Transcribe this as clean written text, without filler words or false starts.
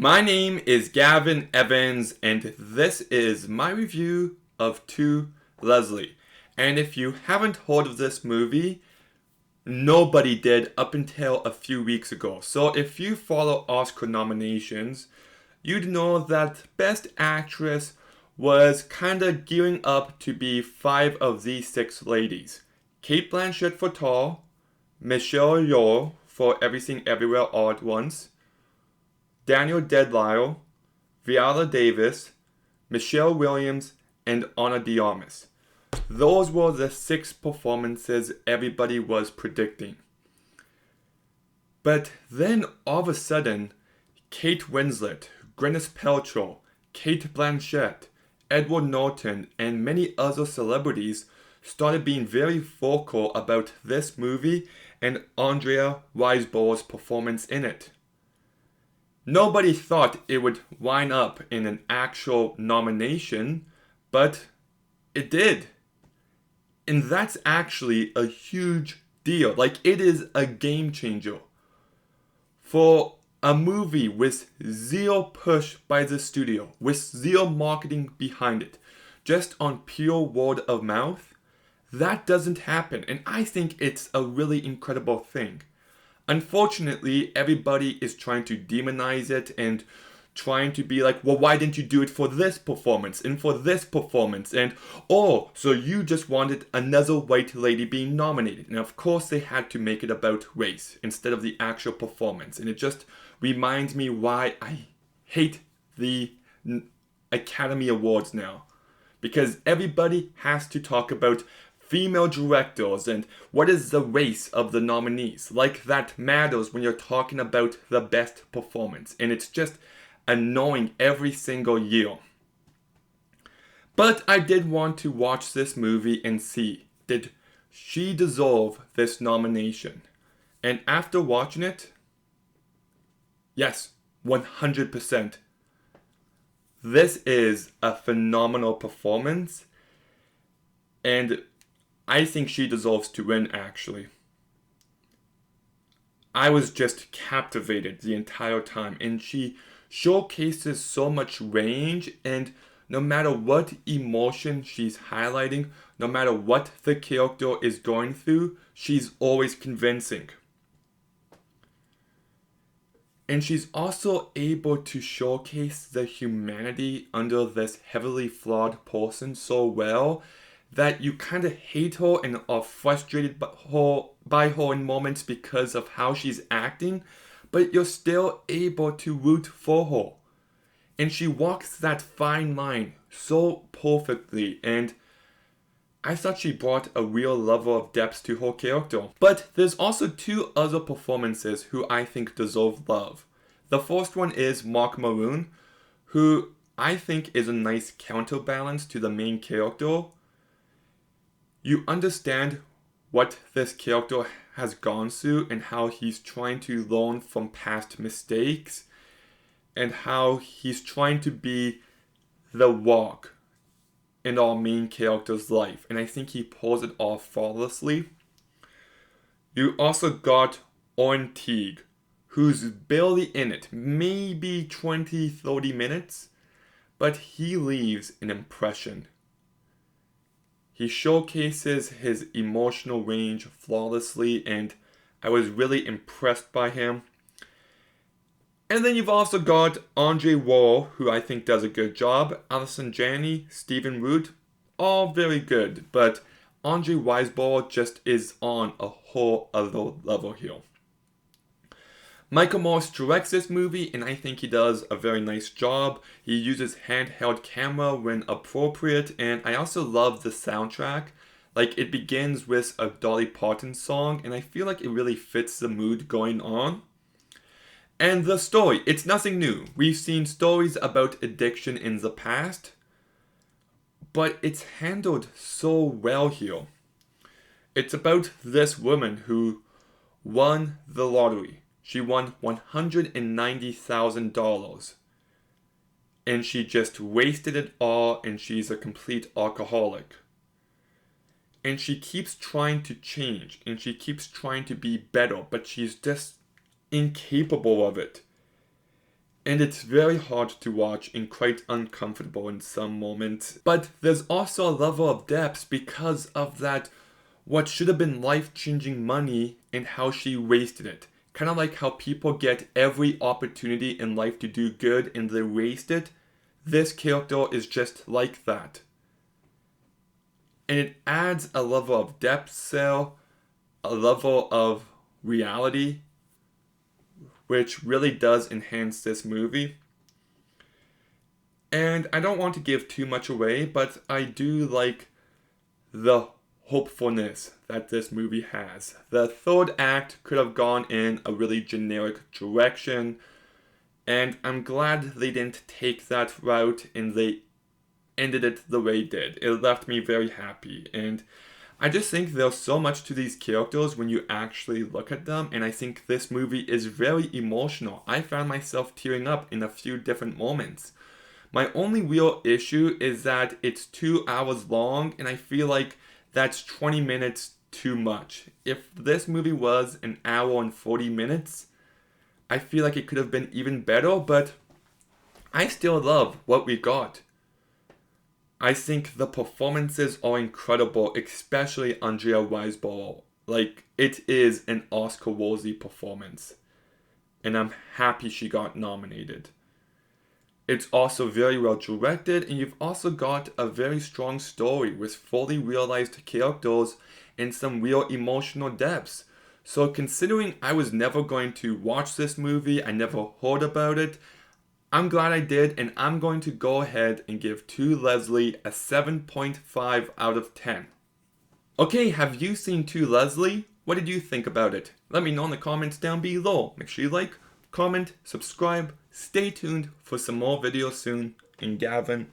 My name is Gavin Evans, and this is my review of To Leslie. And if you haven't heard of this movie, nobody did up until a few weeks ago. So if you follow Oscar nominations, you'd know that Best Actress was kinda gearing up to be five of these six ladies. Kate Blanchett for Tall, Michelle Yeoh for Everything Everywhere All at Once, Daniel Day-Lewis, Viola Davis, Michelle Williams, and Ana de Armas. Those were the six performances everybody was predicting. But then all of a sudden, Kate Winslet, Gwyneth Paltrow, Kate Blanchett, Edward Norton, and many other celebrities started being very vocal about this movie and Andrea Riseborough's performance in it. Nobody thought it would wind up in an actual nomination, but it did. And that's actually a huge deal. Like, it is a game changer. For a movie with zero push by the studio, with zero marketing behind it, just on pure word of mouth, that doesn't happen. And I think it's a really incredible thing. Unfortunately, everybody is trying to demonize it and trying to be like, well, why didn't you do it for this performance and for this performance? And, oh, so you just wanted another white lady being nominated. And of course, they had to make it about race instead of the actual performance. And it just reminds me why I hate the Academy Awards now. Because everybody has to talk about female directors and what is the race of the nominees. Like that matters when you're talking about the best performance. And it's just annoying every single year. But I did want to watch this movie and see, did she deserve this nomination? And after watching it, yes, 100%. This is a phenomenal performance. And I think she deserves to win, actually. I was just captivated the entire time, and she showcases so much range, and no matter what emotion she's highlighting, no matter what the character is going through, she's always convincing. And she's also able to showcase the humanity under this heavily flawed person so well that you kind of hate her and are frustrated by her in moments because of how she's acting, but you're still able to root for her. And she walks that fine line so perfectly, and I thought she brought a real level of depth to her character. But there's also two other performances who I think deserve love. The first one is Mark Maroon, who I think is a nice counterbalance to the main character. You understand what this character has gone through and how he's trying to learn from past mistakes and how he's trying to be the rock in our main character's life. And I think he pulls it off flawlessly. You also got Owen Teague, who's barely in it, maybe 20-30 minutes, but he leaves an impression. He showcases his emotional range flawlessly, and I was really impressed by him. And then you've also got Andre Wall, who I think does a good job, Allison Janney, Stephen Root, all very good, but Andrea Riseborough just is on a whole other level here. Michael Morse directs this movie, and I think he does a very nice job. He uses handheld camera when appropriate, and I also love the soundtrack. Like, it begins with a Dolly Parton song, and I feel like it really fits the mood going on. And the story, it's nothing new. We've seen stories about addiction in the past, but it's handled so well here. It's about this woman who won the lottery. She won $190,000. And she just wasted it all, and she's a complete alcoholic. And she keeps trying to change, and she keeps trying to be better, but she's just incapable of it. and it's very hard to watch and quite uncomfortable in some moments. But there's also a level of depth because of that what should have been life-changing money and how she wasted it. Kind of like how people get every opportunity in life to do good and they waste it. This character is just like that. And it adds a level of depth, so a level of reality, which really does enhance this movie. And I don't want to give too much away, but I do like the hopefulness that this movie has. The third act could have gone in a really generic direction, and I'm glad they didn't take that route and they ended it the way it did. It left me very happy, and I just think there's so much to these characters when you actually look at them, and I think this movie is very emotional. I found myself tearing up in a few different moments. My only real issue is that it's 2 hours long, and I feel like that's 20 minutes too much. If this movie was an hour and 40 minutes, I feel like it could have been even better, but I still love what we got. I think the performances are incredible, especially Andrea Riseborough. Like, it is an Oscar-worthy performance, and I'm happy she got nominated. It's also very well directed, and you've also got a very strong story with fully realized characters and some real emotional depths. So considering I was never going to watch this movie, I never heard about it, I'm glad I did, and I'm going to go ahead and give To Leslie a 7.5 out of 10. Okay, have you seen To Leslie? What did you think about it? Let me know in the comments down below. Make sure you like, comment, subscribe, stay tuned for some more videos soon, and Gavin